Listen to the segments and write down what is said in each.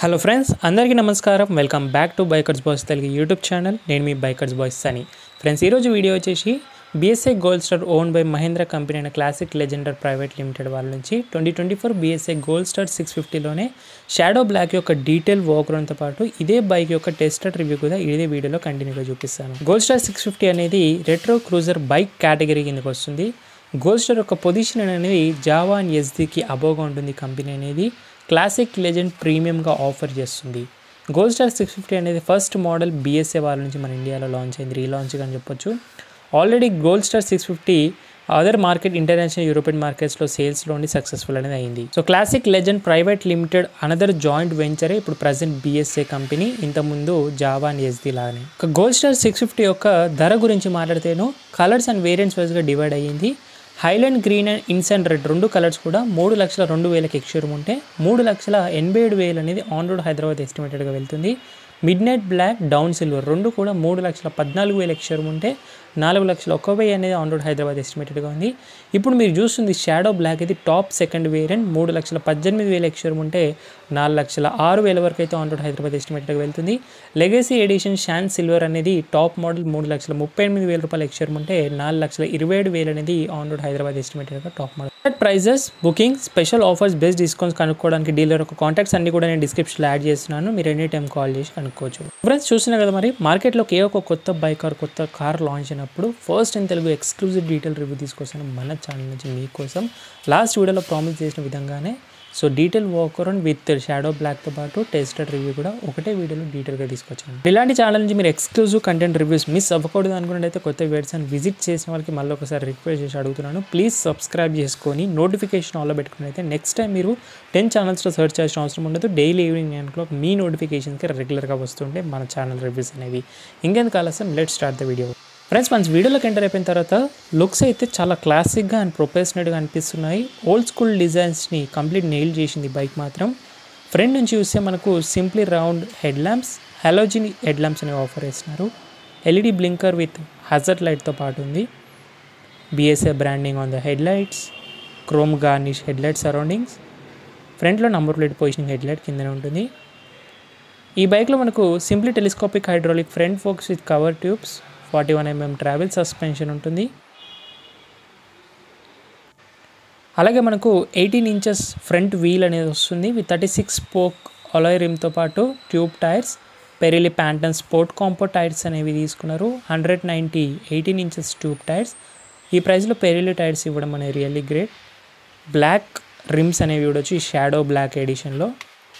Hello friends, అందరికీ నమస్కారం. Welcome back to bikers boys Telugu YouTube channel. నేను మీ బైకర్స్ బాయ్స్ సని. ఫ్రెండ్స్, ఈరోజు వీడియో వచ్చేసి BSA gold star own by Mahindra company అయిన క్లాసిక్ లెజెండర్ ప్రైవేట్ లిమిటెడ్ వాళ్ళ నుంచి 2024 బీఎస్ఐ గోల్డ్ స్టార్ 650లోనే షాడో బ్లాక్ యొక్క డీటెయిల్ వాక్రౌండ్తో పాటు ఇదే బైక్ యొక్క టెస్టెడ్ రివ్యూ కూడా ఇదే వీడియోలో కంటిన్యూగా చూపిస్తాను. గోల్డ్ స్టార్ 650 అనేది రెట్రో క్రూజర్ బైక్ కేటగిరీ కిందకి వస్తుంది. గోల్డ్ స్టార్ యొక్క పొజిషన్ అనేది జావా అండ్ ఎస్డీకి అబోవ్గా ఉంటుంది. కంపెనీ అనేది క్లాసిక్ లెజెండ్ ప్రీమియంగా ఆఫర్ చేస్తుంది. గోల్డ్ స్టార్ 650 అనేది ఫస్ట్ మోడల్ బీఎస్ఏ వాళ్ళ నుంచి మన ఇండియాలో లాంచ్ అయింది, రీలాంచ్గా అని చెప్పొచ్చు. Already gold star 650 other market international European మార్కెట్స్లో సేల్స్లో ఉండి సక్సెస్ఫుల్ అనేది అయింది. So classic legend private limited another joint వెంచరే ఇప్పుడు ప్రజెంట్ బీఎస్ఏ కంపెనీ, ఇంతకుముందు జావా అండ్ ఎస్డీ లాగానే. గోల్డ్ స్టార్ 650 యొక్క ధర గురించి మాట్లాడితేనో కలర్స్ అండ్ వేరియంట్స్ వైజ్గా డివైడ్ అయ్యింది. Highland green and insignia red రెండు కలర్స్ కూడా 3,02,000 ఎక్స్షోరూమ్ ఉంటే 3,87,000 అనేది ఆన్ రోడ్ హైదరాబాద్ ఎస్టిమేటెడ్గా వెళ్తుంది. Midnight black, down silver రెండు కూడా 3,14,000 ఎక్స్షోరూమ్ ఉంటే 4,01,000 అనేది ఆన్ రోడ్ హైదరాబాద్ ఎస్టిమేటెడ్గా ఉంది. ఇప్పుడు మీరు చూస్తుంది షాడో బ్లాక్ ఇది టాప్ సెకండ్ వేరియంట్ 3,18,000 ఎక్స్షోరూమ్ ఉంటే 4,06,000 వరకు అయితే ఆన్ రోడ్ హైదరాబాద్ ఎస్టిమేటెడ్గా వెళ్తుంది. లెగసీ ఎడిషన్ షాన్ సిల్వర్ అనేది టాప్ మోడల్ 3,38,000 రూపాయల ఎక్స్షోరూమ్ ఉంటే 4,27,000 అనేది ఆన్ రోడ్ హైదరాబాద్ ఎస్టిమేటెడ్గా top model. Prices, booking, special offers, best discounts కనుక్కోవడానికి డీలర్ యొక్క కాంటాక్ట్స్ అన్ని కూడా నేను డిస్క్రిప్షన్లో యాడ్ చేస్తున్నాను. మీరు ఎనీ టైం కాల్ చేసి కనుక్కోవచ్చు. ఫ్రెండ్స్, చూస్తున్నా కదా, మరి మార్కెట్లోకి ఏ ఒక కొత్త బైక్ ఆర్ కొత్త కార్ లాంచ్ అయినప్పుడు first in Telugu exclusive detail review తీసుకొస్తాను మన ఛానల్ నుంచి మీకోసం. లాస్ట్ వీడియోలో ప్రామిస్ చేసిన విధంగానే so detail walk around with shadow బ్లాక్తో పాటు టెస్టెడ్ రివ్యూ కూడా ఒకటే వీడియోలో డీటెయిల్గా తీసుకొచ్చాను. ఇలాంటి ఛానల్ నుంచి మీరు ఎక్స్క్లూజివ్ కంటెంట్ రివ్యూస్ మిస్ అవ్వకూడదు అనుకున్నట్టయితే కొత్త వెబ్సైట్ విజిట్ చేసిన వాళ్ళకి మళ్ళీ ఒకసారి రిక్వెస్ట్ చేసి అడుగుతున్నాను. ప్లీజ్ సబ్స్క్రైబ్ చేసుకొని నోటిఫికేషన్ ఆన్లో పెట్టుకుని అయితే నెక్స్ట్ టైం మీరు 10 ఛానల్స్లో సెర్చ్ చేయాల్సిన అవసరం ఉండదు. డైలీ ఈవినింగ్ 9 o'clock మీ నోటిఫికేషన్కి రెగ్యులర్గా వస్తుంటే మన ఛానల్ రివ్యూస్ అనేవి. ఇంకెందుకు ఆలస్యం, let start the video. Friends, మన వీడియోలోకి ఎంటర్ అయిపోయిన తర్వాత లుక్స్ అయితే చాలా క్లాసిక్గా అండ్ ప్రొఫెషనల్గా అనిపిస్తున్నాయి. ఓల్డ్ స్కూల్ డిజైన్స్ని కంప్లీట్ నెయిల్ చేసింది బైక్ మాత్రం. ఫ్రంట్ నుంచి చూస్తే మనకు simply round head lamps, halogen head lamps అనేవి ఆఫర్ చేస్తున్నారు. ఎల్ఈడి బ్లింకర్ విత్ హజార్డ్ లైట్తో పాటు ఉంది. BSA branding on the head lights, chrome garnish head light surroundings. ఫ్రంట్లో number plate positioning head light కిందనే ఉంటుంది. ఈ బైక్లో మనకు simply telescopic hydraulic front forks with cover tubes, 41mm travel suspension ఉంటుంది. అలాగే మనకు 18 inches ఫ్రంట్ వీల్ అనేది వస్తుంది విత్ 36 spoke అలాయ్ రిమ్తో పాటు ట్యూబ్ టైర్స్, పెరిలి ప్యాంటన్ స్పోర్ట్ కాంపో టైర్స్ అనేవి తీసుకున్నారు. 190 18 inches ట్యూబ్ టైర్స్. ఈ ప్రైస్లో పెరిలి టైర్స్ ఇవ్వడం అనేది రియల్లీ గ్రేట్. బ్లాక్ రిమ్స్ అనేవి ఇవ్వడొచ్చు ఈ షాడో బ్లాక్ ఎడిషన్లో.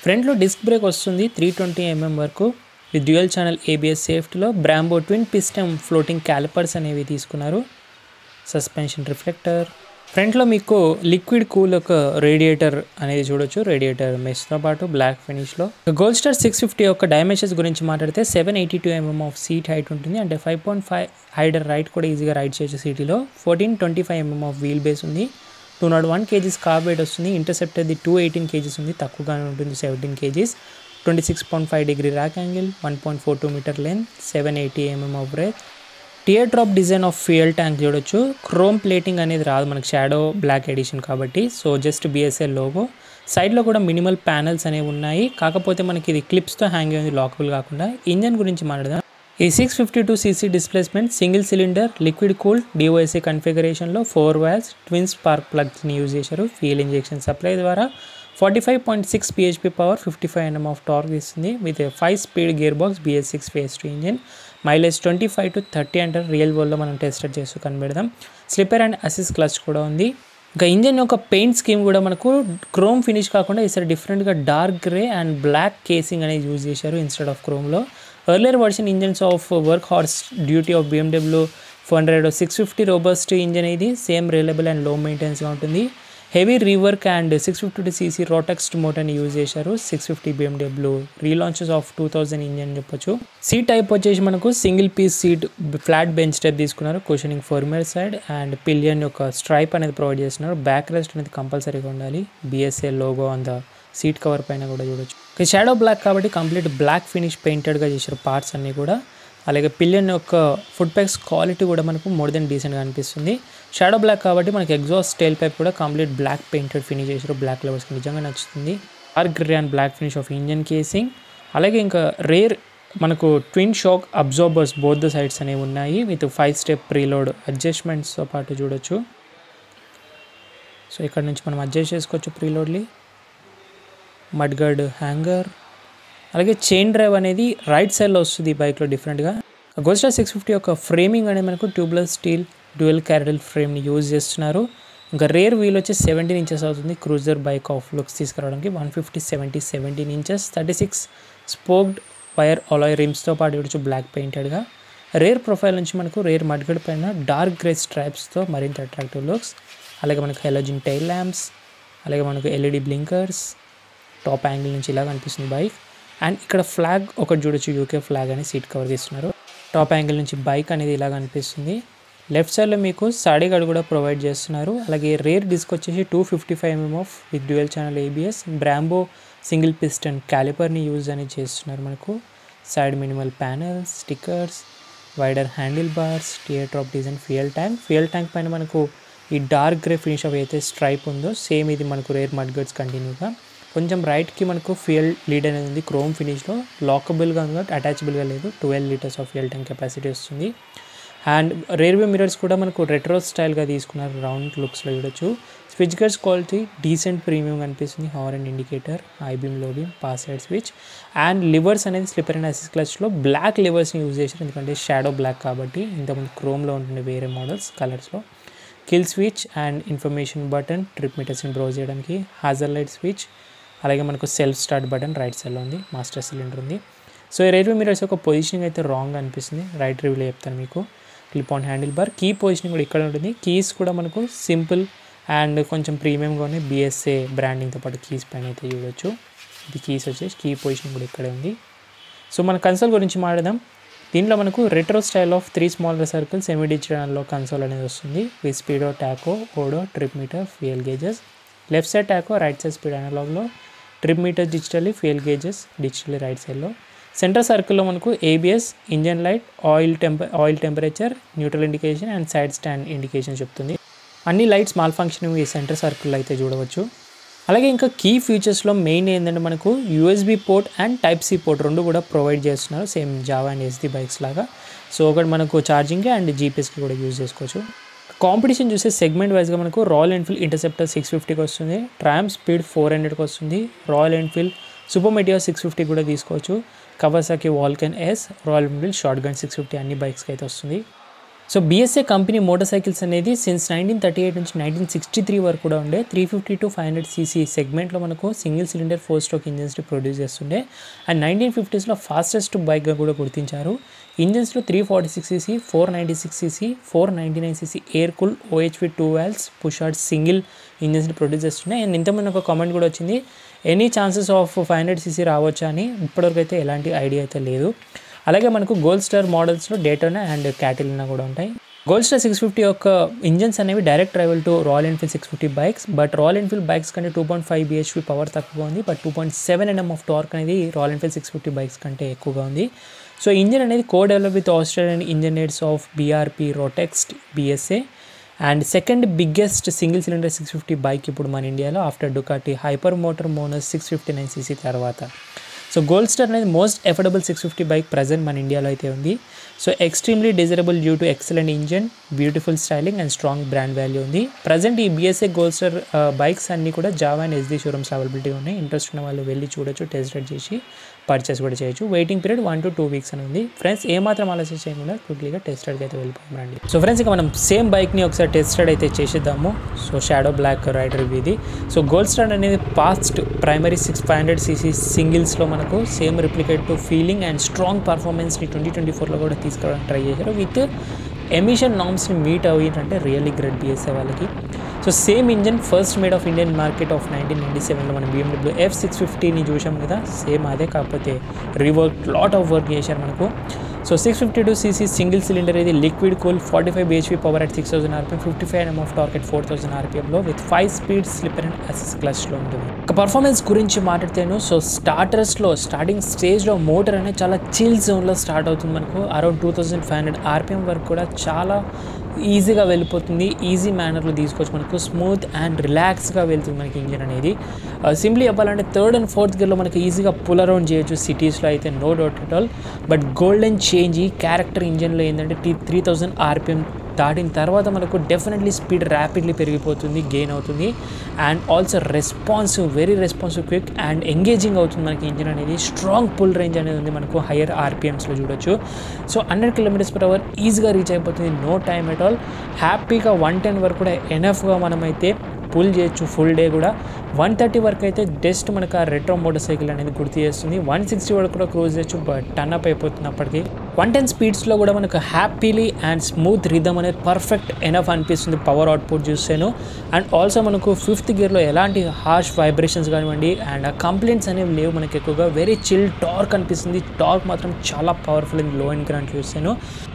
ఫ్రంట్లో డిస్క్ బ్రేక్ వస్తుంది 320mm వరకు విత్ డ్యూయల్ ఛానల్ ఏబిఎస్ సేఫ్టీలో. Brembo twin piston floating calipers అనేవి తీసుకున్నారు. Suspension reflector. ఫ్రంట్లో మీకు లిక్విడ్ కూల్ ఒక రేడియేటర్ అనేది చూడొచ్చు, రేడియేటర్ మెష్తో పాటు బ్లాక్ ఫినిష్లో. గోల్డ్ స్టార్ 650 యొక్క డైమెన్షన్స్ గురించి మాట్లాడితే 782mm ఆఫ్ సీట్ హైట్ ఉంటుంది. అంటే 5.5 హైడర్ రైట్ కూడా ఈజీగా రైడ్ చేయొచ్చు సిటీలో. 1425mm ఆఫ్ వీల్ బేస్ ఉంది. 201 kgs కార్ వెయిట్ వస్తుంది. ఇంటర్సెప్ట్ అది 218 kgs ఉంది, తక్కువగానే ఉంటుంది 17 kgs. 26.5 degree rack angle, 1.42 meter length, 780mm of brake. Tear drop design of fuel tank చూడొచ్చు. క్రోమ్ ప్లేటింగ్ అనేది రాదు మనకు షాడో బ్లాక్ ఎడిషన్ కాబట్టి, సో జస్ట్ బీఎస్ఏ లోగో. సైడ్లో కూడా మినిమల్ ప్యానల్స్ అనేవి ఉన్నాయి, కాకపోతే మనకి ఇది క్లిప్స్తో హ్యాంగ్ అయింది, లాకబుల్ కాకుండా. ఇంజన్ గురించి మాట్లాడదాం. ఈ 652cc displacement single cylinder liquid cool డిఓఎస్ఏ కన్ఫిగరేషన్లో 4 valves ట్విన్ స్పార్క్ ప్లగ్స్ని యూజ్ చేశారు. ఫ్యూయల్ ఇంజెక్షన్ సప్లై ద్వారా 45.6 bhp power, 55 Nm of torque ఇస్తుంది with 5 speed gear box BS6 phase 2 engine. Mileage 25 to 30 అంటారు. రియల్ వరల్డ్లో మనం టెస్టెడ్ చేస్తూ కనిపెడదాం. స్లిప్పర్ అండ్ అసిస్ట్ క్లచ్ కూడా ఉంది. ఇంకా ఇంజన్ యొక్క పెయింట్ స్కీమ్ కూడా మనకు క్రోమ్ ఫినిష్ కాకుండా ఈసారి డిఫరెంట్గా dark grey and black casing అనేది యూజ్ చేశారు ఇన్స్టెడ్ ఆఫ్ క్రోమ్లో. Earlier version engines of workhorse duty of BMW 400 650 robust engine ఇది సేమ్ రిలయబుల్ అండ్ లో మెయింటెనెన్స్గా ఉంటుంది. Heavy rework and 652cc Rotax మోటార్ని యూజ్ చేశారు. 650 BMW రీలాంచెస్ ఆఫ్ 2000 ఇంజన్ చెప్పొచ్చు. Seat type వచ్చేసి మనకు single piece seat flat bench type తీసుకున్నారు. Cushioning former side and pillion యొక్క స్ట్రైప్ అనేది ప్రొవైడ్ చేస్తున్నారు. బ్యాక్ రెస్ట్ అనేది కంపల్సరీగా ఉండాలి. BSA logo on the seat cover పైన కూడా చూడొచ్చు. షాడో బ్లాక్ కాబట్టి కంప్లీట్ బ్లాక్ ఫినిష్ పెయింటెడ్గా చేశారు పార్ట్స్ అన్నీ కూడా. అలాగే పిలియన్ యొక్క ఫుడ్ ప్యాక్స్ క్వాలిటీ కూడా మనకు మోర్ దెన్ డీసెంట్గా అనిపిస్తుంది. షాడో బ్లాక్ కాబట్టి మనకి ఎగ్జాస్ట్ టైల్ పైప్ కూడా కంప్లీట్ బ్లాక్ పెయింటెడ్ ఫినిష్ చేశారు. బ్లాక్ లవర్స్కి నిజంగా నచ్చుతుంది. Dark grey and black finish of engine casing. అలాగే ఇంకా రేర్ మనకు twin shock absorbers both the sides అనేవి ఉన్నాయి విత్ 5 స్టెప్ ప్రీలోడ్ అడ్జస్ట్మెంట్స్తో పాటు చూడొచ్చు. సో ఇక్కడ నుంచి మనం అడ్జస్ట్ చేసుకోవచ్చు ప్రీలోడ్లీ. మడ్గార్డ్ హ్యాంగర్, అలాగే చైన్ డ్రైవ్ అనేది రైట్ సైడ్లో వస్తుంది ఈ బైక్లో డిఫరెంట్గా. గోల్డ్స్టార్ 650 యొక్క ఫ్రేమింగ్ అనేది మనకు ట్యూబ్లెస్ స్టీల్ డ్యూయల్ క్యారడల్ ఫ్రేమ్ని యూజ్ చేస్తున్నారు. ఇంకా రేర్ వీల్ వచ్చి 17 ఇంచెస్ అవుతుంది. క్రూజర్ బైక్ ఆఫ్ లుక్స్ తీసుకురావడానికి 150/70 17 ఇంచెస్ 36 స్పోక్డ్ వైర్ అలాయ్ రిమ్స్తో పాటు చూడొచ్చు బ్లాక్ పెయింటెడ్గా. రేర్ ప్రొఫైల్ నుంచి మనకు రేర్ మడ్గడ్ పైన డార్క్ గ్రే స్ట్రైప్స్తో మరింత అట్రాక్టివ్ లుక్స్. అలాగే మనకు హెలోజిన్ టైల్ ల్యాంప్స్, అలాగే మనకు ఎల్ఈడి బ్లింకర్స్, టాప్ యాంగిల్ నుంచి ఇలా కనిపిస్తుంది బైక్. అండ్ ఇక్కడ ఫ్లాగ్ ఒకటి చూడొచ్చు, యూకే ఫ్లాగ్ అని సీట్ కవర్ తీస్తున్నారు. టాప్ యాంగిల్ నుంచి బైక్ అనేది ఇలా కనిపిస్తుంది. లెఫ్ట్ సైడ్లో మీకు సాడీ గార్డ్ కూడా ప్రొవైడ్ చేస్తున్నారు. అలాగే రేర్ డిస్క్ వచ్చేసి 255mm of with dual channel ABS Brembo single piston క్యాలిపర్ని యూజ్ అనేది చేస్తున్నారు. మనకు side minimal panels, stickers, wider handle bars, tear drop design, fuel tank పైన మనకు ఈ డార్క్ గ్రే ఫినిష్ ఆఫ్ అయితే స్ట్రైప్ ఉందో సేమ్ ఇది మనకు రేర్ మడ్గర్డ్స్ కంటిన్యూగా. కొంచెం రైట్కి మనకు ఫ్యూయల్ లీడ్ అనేది ఉంది క్రోమ్ ఫినిష్లో, లాకబుల్గా ఉంది, అటాచబుల్గా లేదు. 12 litres of fuel tank capacity వస్తుంది. అండ్ రేర్ వ్యూ మిరర్స్ కూడా మనకు రెట్రో స్టైల్గా తీసుకున్నారు, రౌండ్ లుక్స్లో చూడొచ్చు. Switch gears quality decent premium కనిపిస్తుంది. Horn indicator, high beam, low beam, pass side switch. And levers అనేది స్లిప్పర్ అండ్ అసిస్ట్ క్లచ్లో బ్లాక్ లివర్స్ని యూజ్ చేశారు, ఎందుకంటే షాడో బ్లాక్ కాబట్టి. ఇంతకుముందు క్రోమ్లో ఉంటుండే వేరే మోడల్స్ కలర్స్లో. Kill switch and information button, trip మీటర్స్ని బ్రౌజ్ చేయడానికి. హాజర్ లైట్ స్విచ్, అలాగే మనకు సెల్ఫ్ స్టార్ట్ బటన్ రైట్ సైడ్లో ఉంది. మాస్టర్ సిలిండర్ ఉంది. సో ఈ రేర్ వ్యూ మిరర్స్ యొక్క పొజిషనింగ్ అయితే రాంగ్ అనిపిస్తుంది. రైట్ రివ్యూలో చెప్తాను మీకు. Clip on handle bar, key positioning కూడా ఇక్కడ ఉంటుంది. కీస్ కూడా మనకు సింపుల్ అండ్ కొంచెం ప్రీమియంగా ఉన్నాయి. BSA బ్రాండింగ్తో పాటు కీస్ పైన అయితే చూడొచ్చు. ఇది కీస్ వచ్చేసి కీ పొజిషనింగ్ కూడా ఇక్కడే ఉంది. సో మన కన్సోల్ గురించి మాట్లాడదాం. దీంట్లో మనకు retro style of 3 smaller circle semi డిజిటల్లో కన్సోల్ అనేది వస్తుంది. With speedo, tacho, odo, trip meter, fuel gauges. Left side tacho, right side speed అనలాగ్లో, trip meter digitally, fuel gauges digitally right సైడ్లో. సెంటర్ సర్కిల్లో మనకు ABS, engine light, oil temperature, neutral indication and side stand indication చెప్తుంది. అన్ని lights malfunction ఈ centre సర్కిల్లో అయితే చూడవచ్చు. అలాగే ఇంకా కీ ఫీచర్స్లో మెయిన్ ఏంటంటే మనకు USB port and Type-C port రెండు కూడా ప్రొవైడ్ చేస్తున్నారు, same Java and SD bikes లాగా. సో ఒకటి మనకు ఛార్జింగ్కి అండ్ GPSకి కూడా యూజ్ చేసుకోవచ్చు. కాంపిటీషన్ చూసే సెగ్మెంట్ వైజ్గా మనకు రాయల్ ఎన్ఫీల్డ్ ఇంటర్సెప్టర్ 650కి వస్తుంది, ట్రామ్ స్పీడ్ 400కి వస్తుంది, రాయల్ ఎన్ఫీల్డ్ సూపర్ మెటియర్ 650 కూడా తీసుకోవచ్చు, Kawasaki Vulcan S, Royal Enfield Shotgun 650 అన్ని బైక్స్కి అయితే వస్తుంది. So BSA company motorcycles అనేది సిన్స్ 1938 నుంచి 1963 వరకు కూడా ఉండే 350 to 500cc సెగ్మెంట్లో మనకు సింగిల్ సిలిండర్ 4 స్ట్రోక్ ఇంజన్స్ని ప్రొడ్యూస్ చేస్తుండే. అండ్ 1950స్లో ఫాస్టెస్ట్ బైక్గా కూడా గుర్తించారు. ఇంజన్స్లో 346cc, 496cc, 499cc air cool OHV 2 valves pushrod single ఇంజన్స్ని ప్రొడ్యూస్ చేస్తున్నాయి. అండ్ ఇంతకుముందు ఒక కామెంట్ కూడా వచ్చింది, ఎనీ ఛాన్సెస్ ఆఫ్ 500cc రావచ్చా అని. ఇప్పటివరకు అయితే ఎలాంటి ఐడియా అయితే లేదు. అలాగే మనకు గోల్డ్ స్టార్ మోడల్స్లో డేటోనా అండ్ క్యాటిలినా కూడా ఉంటాయి. గోల్డ్ స్టార్ 650 యొక్క ఇంజన్స్ అనేవి direct rival to royal Enfield 650 bikes. But royal Enfield bikes కంటే 2.5 bhp పవర్ తక్కువగా ఉంది. బట్ 2.7 Nm ఆఫ్ టార్క్ అనేది రాయల్ ఎన్ఫీల్డ్ 650 బైక్స్ కంటే ఎక్కువగా ఉంది. సో ఇంజన్ అనేది develop with Australian engineers of BRP Rotax BSA and second biggest single cylinder 650 bike ఇప్పుడు మన ఇండియాలో after Ducati hyper motor మోనస్ 659cc తర్వాత. సో గోల్డ్ స్టార్ అనేది మోస్ట్ ఎఫోర్డబుల్ 650 బైక్ ప్రజెంట్ మన ఇండియాలో అయితే ఉంది. So extremely desirable due to excellent engine, beautiful styling and strong brand value ఉంది. ప్రజెంట్ ఈ BSA గోల్డ్ స్టార్ బైక్స్ అన్నీ కూడా Java and SD showrooms availability ఉన్నాయి. ఇంట్రెస్ట్ ఉన్న వాళ్ళు వెళ్ళి చూడొచ్చు, టెస్ట్ రైడ్ చేసి పర్చేస్ కూడా చేయొచ్చు. వెయిటింగ్ పీరియడ్ 1 to 2 weeks అని ఉంది. ఫ్రెండ్స్ ఏమాత్రం ఆలోచన చేయకుండా క్విక్లీగా టెస్ట్ రైడ్కి అయితే వెళ్ళిపోయిందండి. సో ఫ్రెండ్స్ ఇక మనం సేమ్ బైక్ని ఒకసారి టెస్ట్ రైడ్ అయితే చేసేద్దాము. So shadow black ride review ఇది. సో గోల్డ్ స్టార్ అనేది పాస్ట్ ప్రైమరీ 500cc సింగిల్స్లో మనకు same replicate to feeling and strong పర్ఫార్మెన్స్ని 2024లో కూడా తీసుకోవడానికి ట్రై చేశారు. విత్ ఎమిషన్ నామ్స్ని మీట్ అయ్యిందంటే రియల్లీ గ్రేట్ BSA వాళ్ళకి. So same engine first made of Indian market of 1997లో మనం BMW F650ని చూసాం కదా, సేమ్ అదే కాకపోతే రీవర్క్ లాట్ ఆఫ్ వర్క్ చేశారు మనకు. సో 652cc సింగిల్ సిలిండర్ ఇది liquid cool 45 bhp power at 6000 rpm 55 Nm of torque at 4000 rpmలో with 5 speed slipper and assist క్లచ్లో ఉంటుంది. ఒక పర్ఫార్మెన్స్ గురించి మాట్లాడితేను, సో స్టార్టింగ్ స్టేజ్లో మోటార్ అనేది చాలా చిల్ జోన్లో స్టార్ట్ అవుతుంది మనకు. అరౌండ్ 2500 rpm వరకు కూడా చాలా ఈజీగా వెళ్ళిపోతుంది, ఈజీ మేనర్లో తీసుకోవచ్చు, మనకు స్మూత్ అండ్ రిలాక్స్గా వెళ్తుంది మనకి ఇంజిన్ అనేది. సింప్లీ చెప్పాలంటే థర్డ్ అండ్ ఫోర్త్ గేర్లో మనకి ఈజీగా పుల్ అరౌండ్ చేయొచ్చు సిటీస్లో అయితే, no doubt at all. But golden change ఈ క్యారెక్టర్ ఇంజిన్లో ఏంటంటే 3000 RPM దాటిన తర్వాత మనకు డెఫినెట్లీ స్పీడ్ ర్యాపిడ్లీ పెరిగిపోతుంది, గెయిన్ అవుతుంది. And also responsive, very responsive, quick and engaging అవుతుంది మనకి ఇంజిన్ అనేది. స్ట్రాంగ్ పుల్ రేంజ్ అనేది ఉంది మనకు హయ్యర్ RPMస్లో చూడొచ్చు. సో 100 km/h ఈజీగా రీచ్ అయిపోతుంది, నో టైమ్ ఎట్ ఆల్. హ్యాపీగా 110 వరకు కూడా ఎనఫ్గా మనమైతే పుల్ చేయొచ్చు ఫుల్ డే కూడా. 130 వరకు అయితే జస్ట్ మనకు ఆ రెట్రో మోటార్ సైకిల్ అనేది గుర్తు చేస్తుంది. 160 వరకు కూడా క్రూజ్ చేయొచ్చు, బట్ టర్న్ అప్ అయిపోతుంది అప్పటికి. 110 స్పీడ్స్లో కూడా మనకు హ్యాపీలీ అండ్ స్మూత్ రిథమ్ అనేది పర్ఫెక్ట్ ఎనఫ్ అనిపిస్తుంది పవర్ అవుట్పుట్ చూస్తేను. అండ్ ఆల్సో మనకు 5th గేర్లో ఎలాంటి హార్ష్ వైబ్రేషన్స్ కానివ్వండి అండ్ కంప్లైంట్స్ అనేవి లేవు మనకి ఎక్కువగా. వెరీ చిల్ టార్క్ అనిపిస్తుంది, టార్క్ మాత్రం చాలా పవర్ఫుల్ ఇన్ లో అండ్ గ్రాండ్ చూస్తాను.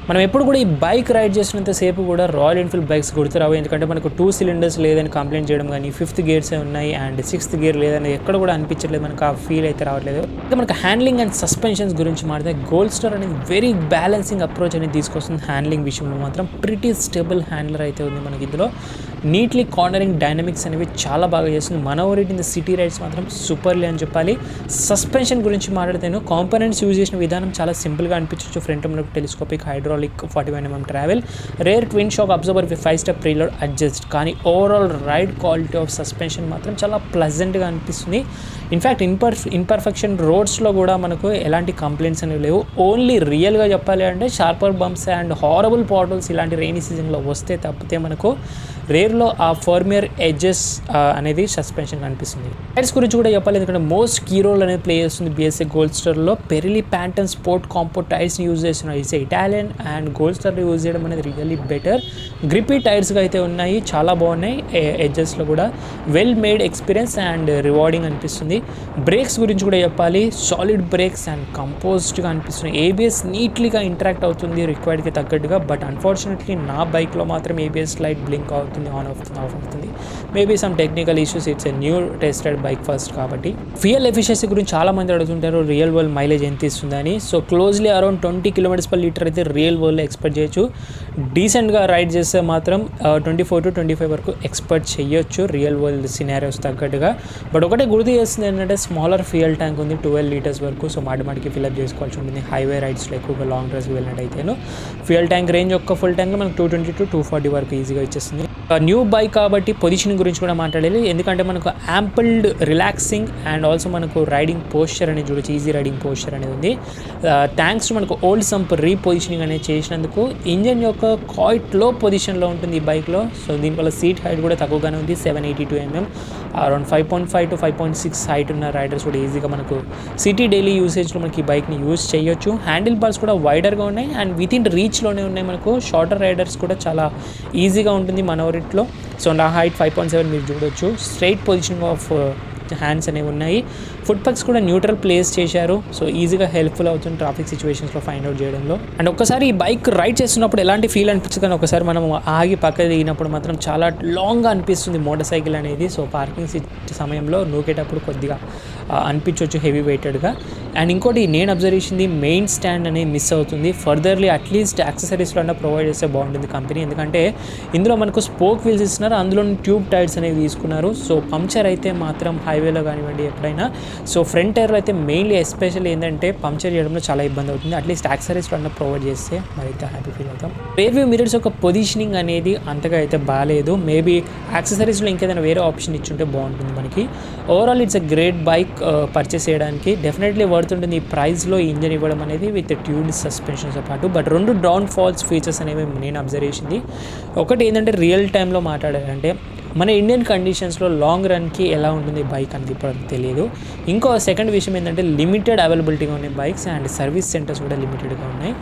మనం ఎప్పుడు కూడా ఈ బైక్ రైడ్ చేసినంతసేపు కూడా రాయల్ ఎన్ఫీల్డ్ బైక్స్ గుర్తురావు, ఎందుకంటే మనకు 2 cylinders లేదని కంప్లైంట్ చేయడం కానీ, 5th గేర్సే ఉన్నాయి అండ్ 6th గేర్ లేదని ఎక్కడ కూడా అనిపించట్లేదు, మనకు ఆ ఫీల్ అయితే రావట్లేదు. ఇంకా మనకు హ్యాండ్లింగ్ అండ్ సస్పెన్షన్స్ గురించి మాట్లాడితే గోల్డ్ స్టార్ అనేది వెరీ బ్యాలెన్సింగ్ అప్రోచ్ అనేది తీసుకొస్తుంది. హ్యాండ్లింగ్ విషయంలో మాత్రం ప్రిటీ స్టేబుల్ హ్యాండ్లర్ అయితే ఉంది మనకి ఇందులో. నీట్లీ కార్నరింగ్ డైనమిక్స్ అనేవి చాలా బాగా చేస్తుంది. మన ఓరిట్ ఇన్ ద సిటీ రైడ్స్ మాత్రం సూపర్లీ అని చెప్పాలి. సస్పెన్షన్ గురించి మాట్లాడితేను కాంపోనెంట్స్ యూజ్ చేసిన విధానం చాలా సింపుల్గా అనిపించవచ్చు. ఫ్రంట్ మనకు telescopic hydraulic 41mm travel, rear twin shock absorber with 5-step preload adjust. కానీ overall ride quality of suspension మాత్రం చాలా ప్లెజెంట్గా అనిపిస్తుంది. ఇన్ఫ్యాక్ట్ ఇన్పర్ఫెక్షన్ రోడ్స్లో కూడా మనకు ఎలాంటి కంప్లైంట్స్ అనేవి లేవు. ఓన్లీ రియల్గా చెప్పాలి అంటే sharper bumps and horrible potholes ఇలాంటి రెయినీ సీజన్లో వస్తే తప్పితే మనకు రేర్లో ఆ ఫర్మియర్ ఎడ్జెస్ అనేది సస్పెన్షన్ కనిపిస్తుంది. టైర్స్ గురించి కూడా చెప్పాలి, ఎందుకంటే మోస్ట్ కీ రోల్ అనేది ప్లే చేస్తుంది BSA గోల్డ్ స్టార్లో. పెరిలీ ప్యాంటన్ స్పోర్ట్ కాంపో టైర్స్ని యూజ్ చేస్తున్నారు. ఇట్స్ ఇటాలియన్ అండ్ గోల్డ్ స్టార్లో యూజ్ చేయడం అనేది రియల్లీ బెటర్. గ్రిప్పీ టైర్స్గా అయితే ఉన్నాయి, చాలా బాగున్నాయి. ఎడ్జెస్లో కూడా well made experience and rewarding అనిపిస్తుంది. బ్రేక్స్ గురించి కూడా చెప్పాలి, సాలిడ్ బ్రేక్స్ అండ్ కంపోజ్డ్గా అనిపిస్తున్నాయి. ABS నీట్లీగా ఇంటరాక్ట్ అవుతుంది రిక్వైర్డ్కి తగ్గట్టుగా. బట్ అన్ఫార్చునేట్లీ నా బైక్లో మాత్రం ABS లైట్ బ్లింక్ అవుతుంది, ఆన్ అవుతుంది. Maybe some technical issues, it's a new tested bike first కాబట్టి. ఫ్యూయల్ ఎఫిషియన్సీ గురించి చాలా మంది అడుగుతుంటారు, రియల్ వరల్డ్ మైలేజ్ ఎంత ఇస్తుందని. సో క్లోజ్లీ అరౌండ్ 20 km/l అయితే రియల్ వరల్డ్లో ఎక్స్పెక్ట్ చేయొచ్చు. డీసెంట్గా రైడ్ చేస్తే మాత్రం 24 to 25 వరకు ఎక్స్పెక్ట్ చేయొచ్చు రియల్ వరల్డ్ సినారియోస్ తగ్గట్టుగా. బట్ ఒకటే గుర్తు చేస్తుంది ఏంటంటే స్మాలర్ ఫ్యూయల్ ట్యాంక్ ఉంది, 12 liters వరకు. సో మాటికి ఫిల్అప్ చేసుకోవాల్సి ఉంటుంది హైవే రైడ్స్లో, ఎక్కువగా లాంగ్ డ్రైవ్స్కి వెళ్ళినట్టయితేను. ఫ్యూయల్ ట్యాంక్ రేంజ్ ఒక్క ఫుల్ ట్యాంక్ మనకు 220 to 240 వరకు ఈజీగా ఇచ్చేస్తుంది. న్యూ బైక్ కాబట్టి పొజిషన్ గురించి కూడా మాట్లాడాలి, ఎందుకంటే మనకు యాంపుల్డ్ రిలాక్సింగ్ అండ్ ఆల్సో మనకు రైడింగ్ పోస్చర్ అనేది చూడొచ్చు, ఈజీ రైడింగ్ పోస్చర్ అనేది ఉంది. థ్యాంక్స్ టు మనకు ఓల్డ్ సంప్ రీపొజిషనింగ్ అనేది చేసినందుకు ఇంజన్ యొక్క క్వైట్ లో పొజిషన్లో ఉంటుంది ఈ బైక్లో. సో దీనివల్ల సీట్ హైట్ కూడా తక్కువగానే ఉంది, 782 mm. అరౌండ్ 5.5 to 5.6 హైట్ ఉన్న రైడర్స్ కూడా ఈజీగా మనకు సిటీ డైలీ యూసేజ్లో మనకి ఈ బైక్ని యూజ్ చేయొచ్చు. హ్యాండిల్ బార్స్ కూడా వైడర్గా ఉన్నాయి అండ్ విత్ ఇన్ రీచ్లోనే ఉన్నాయి మనకు. షార్టర్ రైడర్స్ కూడా చాలా ఈజీగా ఉంటుంది మన ఓరిట్లో. సో నా హైట్ 5.7 మీరు చూడొచ్చు. స్ట్రైట్ పొజిషనింగ్ ఆఫ్ హ్యాండ్స్ అనేవి ఉన్నాయి. ఫుట్ పగ్స్ కూడా న్యూట్రల్ ప్లేస్ చేశారు, సో ఈజీగా హెల్ప్ఫుల్ అవుతుంది ట్రాఫిక్ సిచ్యువేషన్స్లో ఫైండ్ అవుట్ చేయడంలో. అండ్ ఒక్కసారి ఈ బైక్ రైడ్ చేస్తున్నప్పుడు ఎలాంటి ఫీల్ అనిపించదు, కానీ ఒకసారి మనం ఆగి పక్క దిగినప్పుడు మాత్రం చాలా లాంగ్గా అనిపిస్తుంది మోటార్ సైకిల్ అనేది. సో పార్కింగ్ సమయంలో నూకేటప్పుడు కొద్దిగా అనిపించవచ్చు హెవీ వెయిటెడ్గా. అండ్ ఇంకోటి నేను అబ్జర్వ్ చేసింది, మెయిన్ స్టాండ్ అనేది మిస్ అవుతుంది. ఫర్దర్లీ అట్లీస్ట్ యాక్సెసరీస్లో అన్న ప్రొవైడ్ చేస్తే బాగుంటుంది కంపెనీ, ఎందుకంటే ఇందులో మనకు స్పోక్ వీల్స్ ఇస్తున్నారు, అందులో ట్యూబ్ టైర్స్ అనేవి తీసుకున్నారు. సో పంక్చర్ అయితే మాత్రం హైవేలో కానివ్వండి ఎప్పుడైనా, సో ఫ్రంట్ టైర్లో అయితే మెయిన్లీ ఎస్పెషల్లీ ఏంటంటే పంక్చర్ చేయడంలో చాలా ఇబ్బంది అవుతుంది. అట్లీస్ట్ యాక్సెసరీస్లో అన్న ప్రొవైడ్ చేస్తే మరైతే హ్యాపీ ఫీల్ అవుతాం. రేర్ వ్యూ మిరర్స్ యొక్క పొజిషనింగ్ అనేది అంతగా అయితే బాగాలేదు. మేబీ యాక్సెసరీస్లో ఇంకేదైనా వేరే ఆప్షన్ ఇచ్చుంటే బాగుంటుంది మనకి. Overall it's a great bike purchase చేయడానికి, డెఫినెట్లీ వర్త్ ఉంటుంది ఈ ప్రైస్లో ఈ ఇంజన్ ఇవ్వడం అనేది విత్ ట్యూన్డ్ సస్పెన్షన్స్తో పాటు. బట్ 2 డౌన్ ఫాల్స్ ఫీచర్స్ అనేవి నేను అబ్జర్వ్ చేసింది. ఒకటి ఏంటంటే రియల్ టైంలో మాట్లాడాలంటే మన ఇండియన్ కండిషన్స్లో లాంగ్ రన్కి ఎలా ఉంటుంది బైక్ అనేది ఇప్పుడు తెలియదు. ఇంకో సెకండ్ విషయం ఏంటంటే లిమిటెడ్ అవైలబిలిటీగా ఉన్నాయి బైక్స్ అండ్ సర్వీస్ సెంటర్స్ కూడా లిమిటెడ్గా ఉన్నాయి.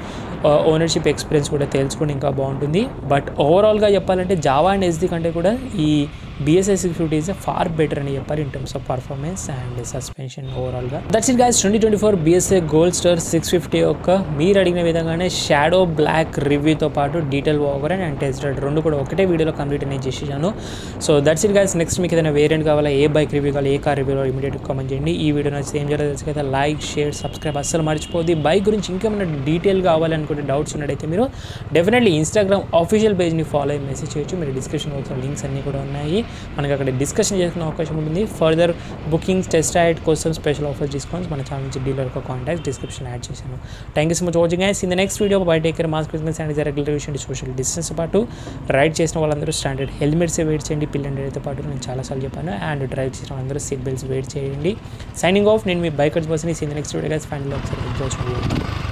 ఓనర్షిప్ ఎక్స్పీరియన్స్ కూడా తెలుసుకుని ఇంకా బాగుంటుంది. బట్ ఓవరాల్గా చెప్పాలంటే జావా అండ్ SD కంటే కూడా ఈ BSI 650 ఈజ్ ఫార్ బెటర్ అని చెప్పారు in terms of performance and suspension ఓవరాల్గా. That's it guys 2024 BSI gold star 650 యొక్క మీరు అడిగిన విధంగానే షాడో బ్లాక్ రివ్యూతో పాటు detail over and test ride రెండు కూడా ఒకటే వీడియోలో కంప్లీట్ అనేది చేసేసాను. So that's it guys. Next మీకు ఏదైనా వేరియంట్ కావాలా, ఏ బైక్ రివ్యూ కావాలి, ఏ కార్ రివ్యూ కావాలి ఇమీడియట్గా కామెంట్ చేయండి. ఈ వీడియో నచ్చితే ఏం చేయాలో తెలుసు కదా, లైక్ షేర్ సబ్స్క్రైబ్ అస్సలు మర్చిపోద్ది. బైక్ గురించి ఇంకేమైనా డీటెయిల్ కావాలనుకుంటే డౌట్స్ ఉన్నట్టయితే మీరు డెఫినెట్లీ ఇన్స్టాగ్రామ్ ఆఫీషియల్ పేజ్ని ఫాలో అయ్యి మెసేజ్ చేయొచ్చు. మీరు డిస్క్రిప్షన్ బాక్స్లో లింక్స్ అన్నీ కూడా ఉన్నాయి, మనకి అక్కడ డిస్కషన్ చేసుకునే అవకాశం ఉంటుంది. ఫర్దర్ బుకింగ్స్ టెస్ట్ రైడ్ కోసం స్పెషల్ ఆఫర్స్ డిస్కౌంట్స్ మన ఛానల్ నుంచి డీలర్ యొక్క కాంటాక్ట్ డిస్క్రిప్షన్ యాడ్ చేశాను. Thank you so much watching guys. In the next video bye take care, mask business and regulation social distance పాటు ride చేసిన వాళ్ళందరూ standard helmets wait చేయండి, పిల్లలతో పాటు నేను చాలాసార్లు చెప్పాను. అండ్ డ్రైవ్ చేసిన వాళ్ళందరూ సీట్ బెల్ట్స్ వెయిట్ చేయండి. సైనింగ్ ఆఫ్, నేను మీ బైకర్స్ బస్ని. In the next video guys. Final ఒకసారి